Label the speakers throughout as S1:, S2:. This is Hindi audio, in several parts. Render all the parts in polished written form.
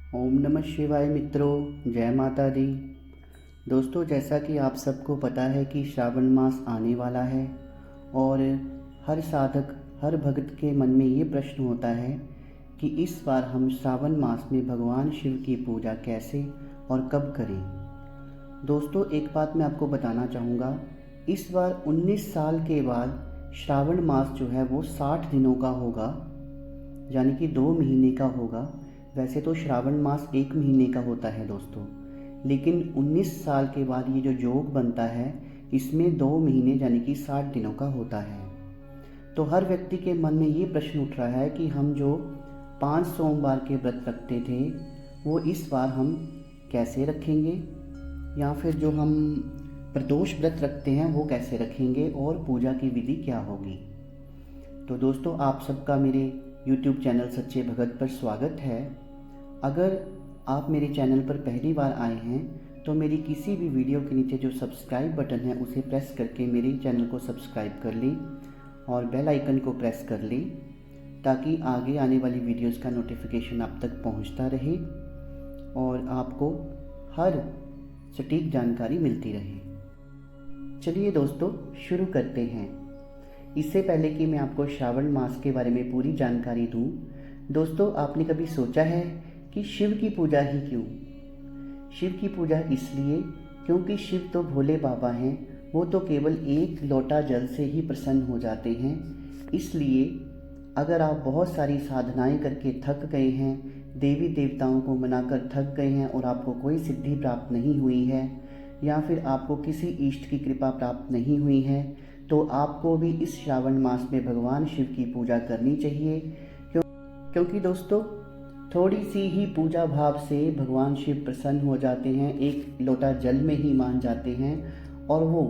S1: ओम नमः शिवाय मित्रों, जय माता दी। दोस्तों, जैसा कि आप सबको पता है कि श्रावण मास आने वाला है और हर साधक, हर भक्त के मन में ये प्रश्न होता है कि इस बार हम श्रावण मास में भगवान शिव की पूजा कैसे और कब करें। दोस्तों, एक बात मैं आपको बताना चाहूँगा, इस बार 19 साल के बाद श्रावण मास जो है वो 60 दिनों का होगा, यानी कि 2 महीने का होगा। वैसे तो श्रावण मास 1 महीने का होता है दोस्तों, लेकिन 19 साल के बाद ये जो योग बनता है इसमें 2 महीने यानी कि 60 दिनों का होता है। तो हर व्यक्ति के मन में ये प्रश्न उठ रहा है कि हम जो 5 सोमवार के व्रत रखते थे वो इस बार हम कैसे रखेंगे, या फिर जो हम प्रदोष व्रत रखते हैं वो कैसे रखेंगे और पूजा की विधि क्या होगी। तो दोस्तों, आप सबका मेरे YouTube चैनल सच्चे भगत पर स्वागत है। अगर आप मेरे चैनल पर पहली बार आए हैं तो मेरी किसी भी वीडियो के नीचे जो सब्सक्राइब बटन है उसे प्रेस करके मेरे चैनल को सब्सक्राइब कर लें और बेल आइकन को प्रेस कर लें, ताकि आगे आने वाली वीडियोस का नोटिफिकेशन आप तक पहुंचता रहे और आपको हर सटीक जानकारी मिलती रहे। चलिए दोस्तों, शुरू करते हैं। इससे पहले कि मैं आपको श्रावण मास के बारे में पूरी जानकारी दूं, दोस्तों, आपने कभी सोचा है कि शिव की पूजा ही क्यों? शिव की पूजा इसलिए क्योंकि शिव तो भोले बाबा हैं, वो तो केवल एक लोटा जल से ही प्रसन्न हो जाते हैं। इसलिए अगर आप बहुत सारी साधनाएं करके थक गए हैं, देवी देवताओं को मनाकर थक गए हैं और आपको कोई सिद्धि प्राप्त नहीं हुई है, या फिर आपको किसी इष्ट की कृपा प्राप्त नहीं हुई है, तो आपको भी इस श्रावण मास में भगवान शिव की पूजा करनी चाहिए। क्योंकि दोस्तों, थोड़ी सी ही पूजा भाव से भगवान शिव प्रसन्न हो जाते हैं, एक लोटा जल में ही मान जाते हैं और वो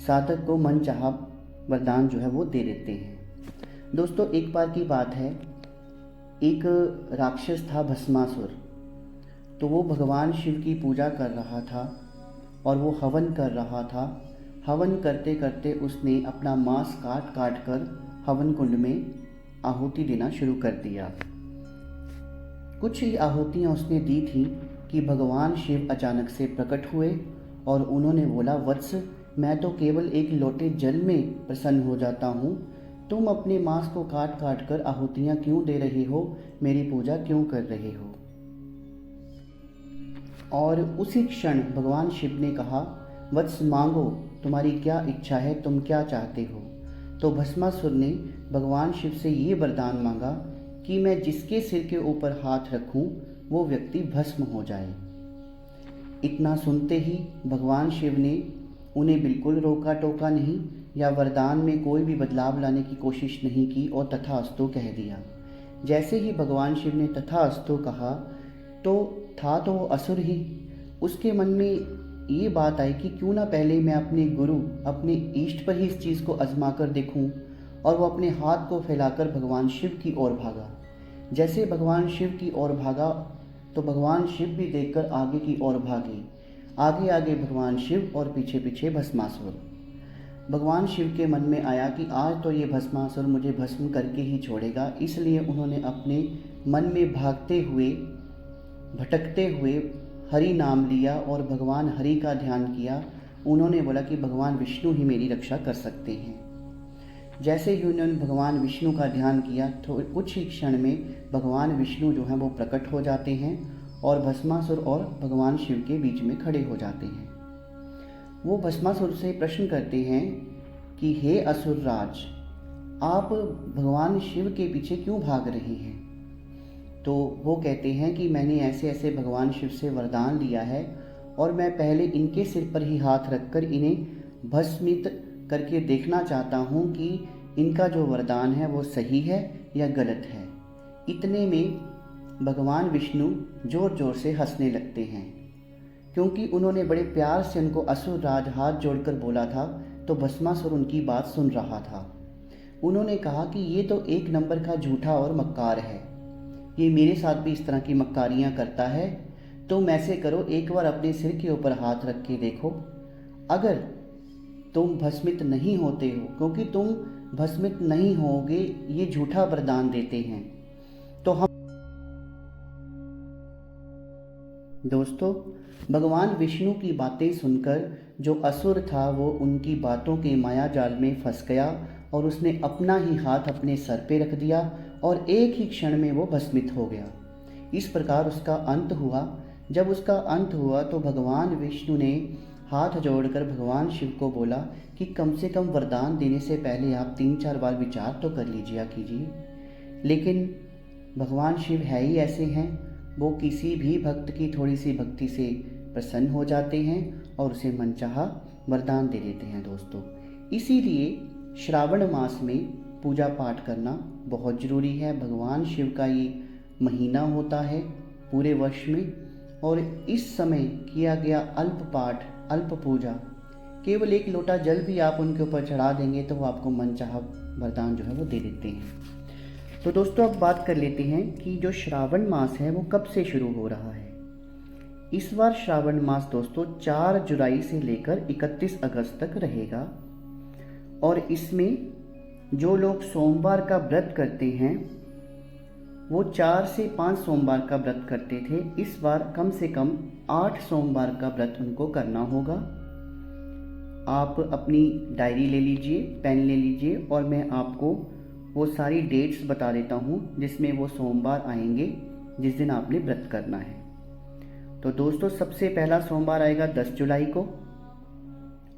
S1: साधक को मनचाहा वरदान जो है वो दे देते हैं। दोस्तों, एक बार की बात है, एक राक्षस था भस्मासुर। तो वो भगवान शिव की पूजा कर रहा था और वो हवन कर रहा था। हवन करते करते उसने अपना मांस काट काट कर हवन कुंड में आहुति देना शुरू कर दिया। कुछ ही आहुतियाँ उसने दी थी कि भगवान शिव अचानक से प्रकट हुए और उन्होंने बोला, वत्स, मैं तो केवल एक लोटे जल में प्रसन्न हो जाता हूँ, तुम अपने मांस को काट काट कर आहुतियाँ क्यों दे रहे हो, मेरी पूजा क्यों कर रहे हो। और उसी क्षण भगवान शिव ने कहा, वत्स, मांगो, तुम्हारी क्या इच्छा है, तुम क्या चाहते हो। तो भस्मासुर ने भगवान शिव से ये वरदान मांगा कि मैं जिसके सिर के ऊपर हाथ रखूं वो व्यक्ति भस्म हो जाए। इतना सुनते ही भगवान शिव ने उन्हें बिल्कुल रोका टोका नहीं या वरदान में कोई भी बदलाव लाने की कोशिश नहीं की और तथास्तु कह दिया। जैसे ही भगवान शिव ने तथास्तु कहा तो था तो वो असुर ही। उसके मन में ये बात आई कि क्यों ना पहले मैं अपने गुरु, अपने इष्ट पर ही इस चीज़ को आजमा कर देखूं, और वो अपने हाथ को फैलाकर भगवान शिव की ओर भागा। जैसे भगवान शिव की ओर भागा तो भगवान शिव भी देखकर आगे की ओर भागे। आगे आगे भगवान शिव और पीछे पीछे भस्मासुर। भगवान शिव के मन में आया कि आज तो ये भस्मासुर मुझे भस्म करके ही छोड़ेगा, इसलिए उन्होंने अपने मन में भागते हुए, भटकते हुए हरि नाम लिया और भगवान हरि का ध्यान किया। उन्होंने बोला कि भगवान विष्णु ही मेरी रक्षा कर सकते हैं। जैसे ही उन्होंने भगवान विष्णु का ध्यान किया तो कुछ ही क्षण में भगवान विष्णु जो हैं वो प्रकट हो जाते हैं और भस्मासुर और भगवान शिव के बीच में खड़े हो जाते हैं। वो भस्मासुर से प्रश्न करते हैं कि हे असुर राज, आप भगवान शिव के पीछे क्यों भाग रहे हैं। तो वो कहते हैं कि मैंने ऐसे ऐसे भगवान शिव से वरदान लिया है और मैं पहले इनके सिर पर ही हाथ रखकर इन्हें भस्मित करके देखना चाहता हूँ कि इनका जो वरदान है वो सही है या गलत है। इतने में भगवान विष्णु ज़ोर ज़ोर से हंसने लगते हैं, क्योंकि उन्होंने बड़े प्यार से उनको असुर राज हाथ जोड़कर बोला था। तो भस्मासुर उनकी बात सुन रहा था। उन्होंने कहा कि ये तो एक नंबर का झूठा और मक्कार है, ये मेरे साथ भी इस तरह की मक्कारियाँ करता है। तुम ऐसे करो, एक बार अपने सिर के ऊपर हाथ रख के देखो, अगर तुम भस्मित नहीं होते हो, क्योंकि तुम भस्मित नहीं होगे, ये झूठा वरदान देते हैं, तो हम दोस्तों, भगवान विष्णु की बातें सुनकर जो असुर था वो उनकी बातों के माया जाल में फंस गया और उसने अपना ही हाथ अपने सर पे रख दिया और एक ही क्षण में वो भस्मित हो गया। इस प्रकार उसका अंत हुआ। जब उसका अंत हुआ तो भगवान विष्णु ने हाथ जोड़कर भगवान शिव को बोला कि कम से कम वरदान देने से पहले आप 3-4 बार विचार तो कर लीजिए कीजिए। लेकिन भगवान शिव है ही ऐसे हैं, वो किसी भी भक्त की थोड़ी सी भक्ति से प्रसन्न हो जाते हैं और उसे मनचाहा वरदान दे देते हैं। दोस्तों, इसीलिए श्रावण मास में पूजा पाठ करना बहुत ज़रूरी है। भगवान शिव का ये महीना होता है पूरे वर्ष में, और इस समय किया गया अल्प पाठ, अल्प पूजा, केवल 1 लोटा जल भी आप उनके ऊपर चढ़ा देंगे तो वो आपको मनचाहा वरदान जो है वो दे देते हैं। तो दोस्तों, अब बात कर लेते हैं कि जो श्रावण मास है वो कब से शुरू हो रहा है। इस बार श्रावण मास दोस्तों 4 जुलाई से लेकर 31 अगस्त तक रहेगा, और इसमें जो लोग सोमवार का व्रत करते हैं वो 4 से 5 सोमवार का व्रत करते थे। इस बार कम से कम 8 सोमवार का व्रत उनको करना होगा। आप अपनी डायरी ले लीजिए, पेन ले लीजिए, और मैं आपको वो सारी डेट्स बता देता हूँ जिसमें वो सोमवार आएंगे जिस दिन आपने व्रत करना है। तो दोस्तों, सबसे पहला सोमवार आएगा 10 जुलाई को,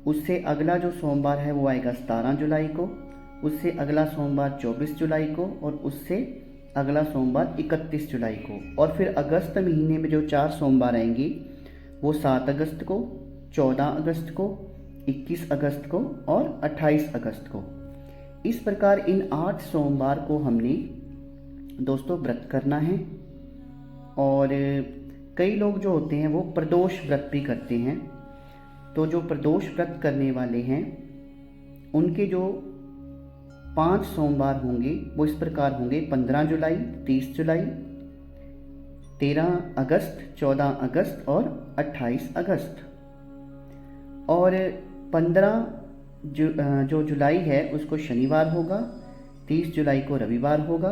S1: उससे अगला जो सोमवार है वो आएगा 17 जुलाई को, उससे अगला सोमवार 24 जुलाई को, और उससे अगला सोमवार 31 जुलाई को। और फिर अगस्त महीने में जो 4 सोमवार आएंगे वो 7 अगस्त को, 14 अगस्त को, 21 अगस्त को और 28 अगस्त को। इस प्रकार इन 8 सोमवार को हमने दोस्तों व्रत करना है। और कई लोग जो होते हैं वो प्रदोष व्रत भी करते हैं। तो जो प्रदोष व्रत करने वाले हैं उनके जो 5 सोमवार होंगे वो इस प्रकार होंगे: 15 जुलाई, 30 जुलाई, 13 अगस्त, 14 अगस्त और 28 अगस्त। और 15 जो जुलाई है उसको शनिवार होगा, 30 जुलाई को रविवार होगा,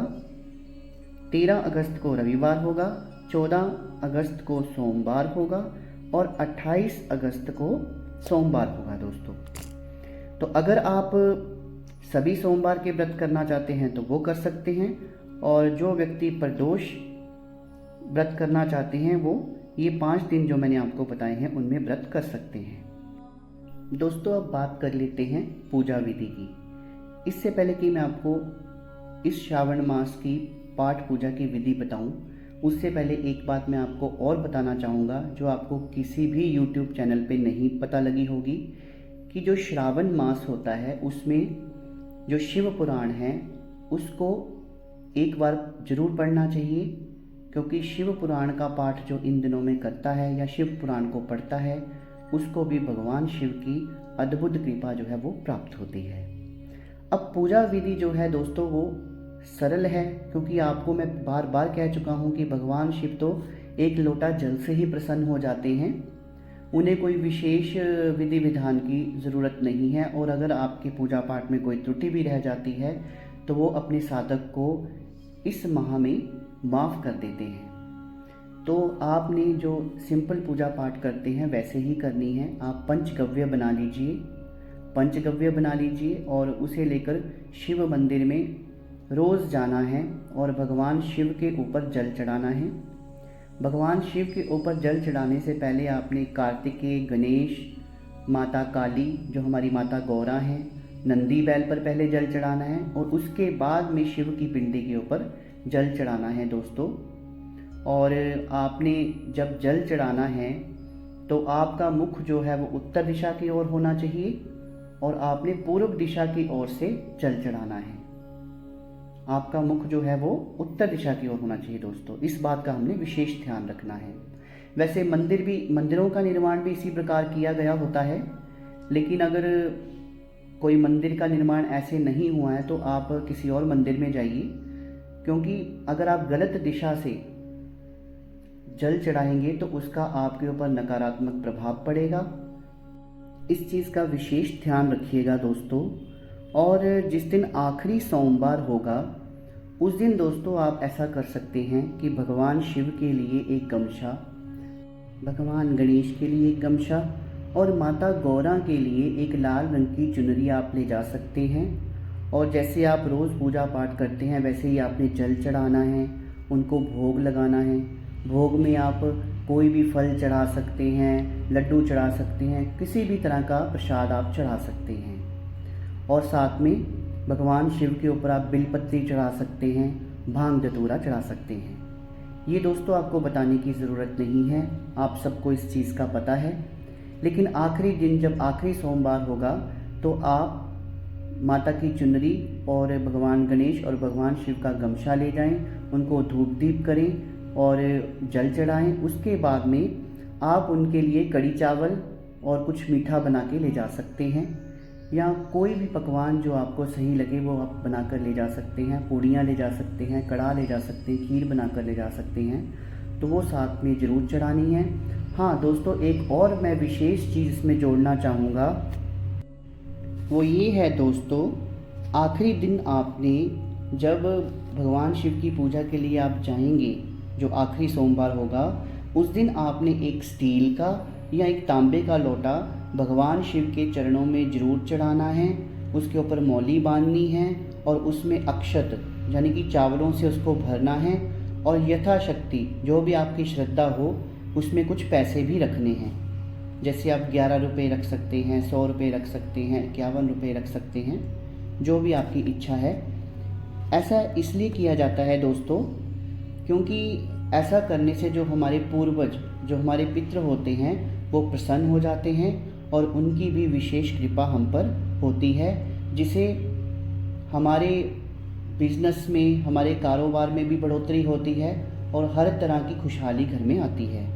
S1: 13 अगस्त को रविवार होगा, 14 अगस्त को सोमवार होगा और 28 अगस्त को सोमवार होगा। दोस्तों, तो अगर आप सभी सोमवार के व्रत करना चाहते हैं तो वो कर सकते हैं, और जो व्यक्ति प्रदोष व्रत करना चाहते हैं वो ये 5 दिन जो मैंने आपको बताए हैं उनमें व्रत कर सकते हैं। दोस्तों, अब बात कर लेते हैं पूजा विधि की। इससे पहले कि मैं आपको इस श्रावण मास की पाठ पूजा की विधि बताऊं, उससे पहले एक बात मैं आपको और बताना चाहूँगा जो आपको किसी भी YouTube चैनल पे नहीं पता लगी होगी, कि जो श्रावण मास होता है उसमें जो शिव पुराण है उसको एक बार जरूर पढ़ना चाहिए, क्योंकि शिव पुराण का पाठ जो इन दिनों में करता है या शिव पुराण को पढ़ता है उसको भी भगवान शिव की अद्भुत कृपा जो है वो प्राप्त होती है। अब पूजा विधि जो है दोस्तों वो सरल है, क्योंकि आपको मैं बार बार कह चुका हूँ कि भगवान शिव तो 1 लोटा जल से ही प्रसन्न हो जाते हैं। उन्हें कोई विशेष विधि विधान की ज़रूरत नहीं है, और अगर आपके पूजा पाठ में कोई त्रुटि भी रह जाती है तो वो अपने साधक को इस माह में माफ़ कर देते हैं। तो आपने जो सिंपल पूजा पाठ करते हैं वैसे ही करनी है। आप पंचगव्य बना लीजिए, पंचगव्य बना लीजिए और उसे लेकर शिव मंदिर में रोज़ जाना है और भगवान शिव के ऊपर जल चढ़ाना है। भगवान शिव के ऊपर जल चढ़ाने से पहले आपने कार्तिकेय, गणेश, माता काली जो हमारी माता गौरा हैं, नंदी बैल पर पहले जल चढ़ाना है, और उसके बाद में शिव की पिंडी के ऊपर जल चढ़ाना है। दोस्तों, और आपने जब जल चढ़ाना है तो आपका मुख जो है वो उत्तर दिशा की ओर होना चाहिए, और आपने पूर्व दिशा की ओर से जल चढ़ाना है। आपका मुख जो है वो उत्तर दिशा की ओर होना चाहिए। दोस्तों, इस बात का हमने विशेष ध्यान रखना है। वैसे मंदिरों का निर्माण भी इसी प्रकार किया गया होता है, लेकिन अगर कोई मंदिर का निर्माण ऐसे नहीं हुआ है तो आप किसी और मंदिर में जाइए, क्योंकि अगर आप गलत दिशा से जल चढ़ाएंगे तो उसका आपके ऊपर नकारात्मक प्रभाव पड़ेगा। इस चीज़ का विशेष ध्यान रखिएगा दोस्तों। और जिस दिन आखिरी सोमवार होगा उस दिन दोस्तों आप ऐसा कर सकते हैं कि भगवान शिव के लिए एक गमछा भगवान गणेश के लिए एक गमछा और माता गौरा के लिए एक लाल रंग की चुनरी आप ले जा सकते हैं। और जैसे आप रोज़ पूजा पाठ करते हैं वैसे ही आपने जल चढ़ाना है, उनको भोग लगाना है। भोग में आप कोई भी फल चढ़ा सकते हैं, लड्डू चढ़ा सकते हैं, किसी भी तरह का प्रसाद आप चढ़ा सकते हैं। और साथ में भगवान शिव के ऊपर आप बिलपत्री चढ़ा सकते हैं, भांग धतूरा चढ़ा सकते हैं। ये दोस्तों आपको बताने की ज़रूरत नहीं है, आप सबको इस चीज़ का पता है। लेकिन आखिरी दिन जब आखिरी सोमवार होगा तो आप माता की चुनरी और भगवान गणेश और भगवान शिव का गमछा ले जाएं, उनको धूप दीप करें और जल चढ़ाएं। उसके बाद में आप उनके लिए कढ़ी चावल और कुछ मीठा बना के ले जा सकते हैं, या कोई भी पकवान जो आपको सही लगे वो आप बनाकर ले जा सकते हैं। पूड़ियाँ ले जा सकते हैं, कढ़ा ले जा सकते हैं, खीर बनाकर ले जा सकते हैं, तो वो साथ में ज़रूर चढ़ानी है। हाँ दोस्तों, एक और मैं विशेष चीज़ इसमें जोड़ना चाहूँगा, वो ये है दोस्तों, आखिरी दिन आपने जब भगवान शिव की पूजा के लिए आप जाएंगे, जो आखिरी सोमवार होगा, उस दिन आपने एक स्टील का या एक तांबे का लोटा भगवान शिव के चरणों में ज़रूर चढ़ाना है। उसके ऊपर मौली बांधनी है और उसमें अक्षत यानी कि चावलों से उसको भरना है। और यथाशक्ति जो भी आपकी श्रद्धा हो उसमें कुछ पैसे भी रखने हैं। जैसे आप 11 रुपये रख सकते हैं, 100 रुपये रख सकते हैं, 51 रुपये रख सकते हैं, जो भी आपकी इच्छा है। ऐसा इसलिए किया जाता है दोस्तों क्योंकि ऐसा करने से जो हमारे पूर्वज, जो हमारे पितृ होते हैं, वो प्रसन्न हो जाते हैं और उनकी भी विशेष कृपा हम पर होती है, जिसे हमारे बिजनेस में, हमारे कारोबार में भी बढ़ोतरी होती है और हर तरह की खुशहाली घर में आती है।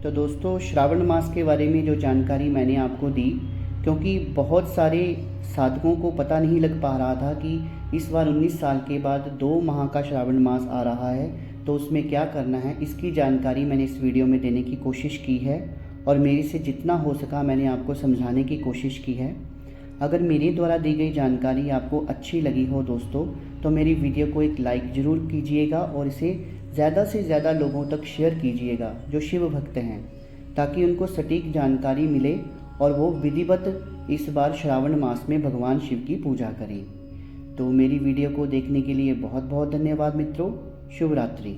S1: तो दोस्तों, श्रावण मास के बारे में जो जानकारी मैंने आपको दी, क्योंकि बहुत सारे साधकों को पता नहीं लग पा रहा था कि इस बार 19 साल के बाद 2 माह का श्रावण मास आ रहा है, तो उसमें क्या करना है, इसकी जानकारी मैंने इस वीडियो में देने की कोशिश की है और मेरे से जितना हो सका मैंने आपको समझाने की कोशिश की है। अगर मेरे द्वारा दी गई जानकारी आपको अच्छी लगी हो दोस्तों, तो मेरी वीडियो को एक लाइक ज़रूर कीजिएगा और इसे ज़्यादा से ज़्यादा लोगों तक शेयर कीजिएगा जो शिव भक्त हैं, ताकि उनको सटीक जानकारी मिले और वो विधिवत इस बार श्रावण मास में भगवान शिव की पूजा करें। तो मेरी वीडियो को देखने के लिए बहुत बहुत धन्यवाद मित्रों। शुभ रात्रि।